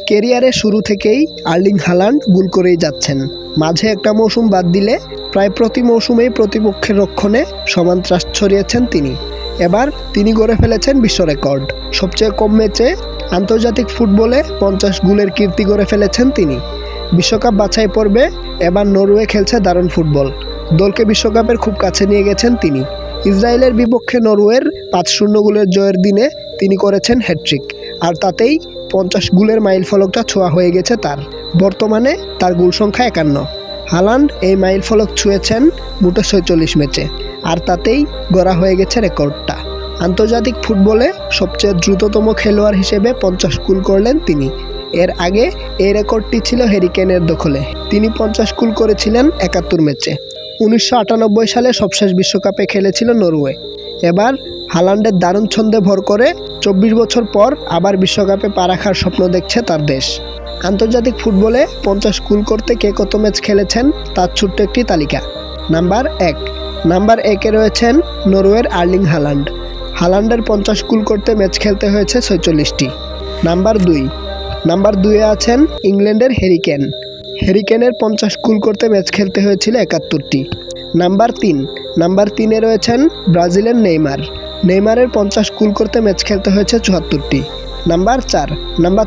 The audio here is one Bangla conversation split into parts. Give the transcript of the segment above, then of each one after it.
ক্যারিয়ারের শুরু থেকেই আর্লিং হালান্ড গোল করেই যাচ্ছেন। মাঝে একটা মৌসুম বাদ দিলে প্রায় প্রতি মৌসুমেই প্রতিপক্ষের রক্ষণে সমান ত্রাস ছড়িয়েছেন তিনি। এবার তিনি গড়ে ফেলেছেন বিশ্ব রেকর্ড। সবচেয়ে কম ম্যাচে আন্তর্জাতিক ফুটবলে 50 গোলের কীর্তি গড়ে ফেলেছেন তিনি। বিশ্বকাপ বাছাই পর্বে এবার নরওয়ে খেলছে দারুণ ফুটবল। দলকে বিশ্বকাপের খুব কাছে নিয়ে গেছেন তিনি। ইসরায়েলের বিপক্ষে নরওয়ের 5-0 গোলের জয়ের দিনে তিনি করেছেন হ্যাটট্রিক, আর তাতেই 50 গোলের মাইলফলকটা ছোঁয়া হয়ে গেছে তার। বর্তমানে তার গোল সংখ্যা 51। হালান্ড এই মাইলফলক ছুঁয়েছেন মোট 46 ম্যাচে, আর তাতেই গড়া হয়ে গেছে রেকর্ডটা। আন্তর্জাতিক ফুটবলে সবচেয়ে দ্রুততম খেলোয়াড় হিসেবে 50 গোল করলেন তিনি। এর আগে এই রেকর্ডটি ছিল হ্যারি কেনের দখলে। তিনি 50 গোল করেছিলেন 71 ম্যাচে। 1998 সালে সবশেষ বিশ্বকাপে খেলেছিল নরওয়ে। এবার হালান্ডের দারুণ ছন্দে ভর করে 24 বছর পর আবার বিশ্বকাপে পা রাখার স্বপ্ন দেখছে তার দেশ। আন্তর্জাতিক ফুটবলে 50 গোল করতে কে কত ম্যাচ খেলেছেন তার ছোট্ট একটি তালিকা। নাম্বার 1-এ রয়েছেন নরওয়ের আর্লিং হালান্ড। হালান্ডের 50 গোল করতে ম্যাচ খেলতে হয়েছে 46টি। নাম্বার 2-এ আছেন ইংল্যান্ডের হ্যারি কেন। হ্যারি কেনের 50 গোল করতে ম্যাচ খেলতে হয়েছিল 71টি। নাম্বার 3-এ রয়েছেন ব্রাজিলের নেইমারের 50 গোল করতে ম্যাচ খেলতে হয়েছে 74টি। নাম্বার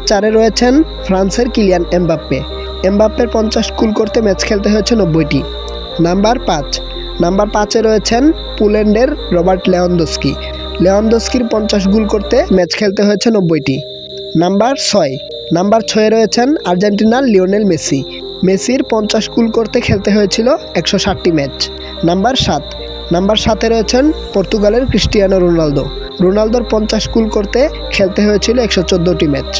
4-এ রয়েছেন ফ্রান্সের কিলিয়ান এমবাপ্পের 50 গোল করতে ম্যাচ খেলতে হয়েছে 90টি। নাম্বার 5-এ রয়েছেন পোল্যান্ডের রবার্ট লেভানডস্কির 50 গোল করতে ম্যাচ খেলতে হয়েছে 90টি। নাম্বার 6-এ রয়েছেন আর্জেন্টিনার লিওনেল মেসির 50 গোল করতে খেলতে হয়েছিল 160টি ম্যাচ। নাম্বার 7-এ রয়েছেন পর্তুগালের ক্রিস্টিয়ানো রোনালদোর 50 গোল করতে খেলতে হয়েছিল 114টি ম্যাচ।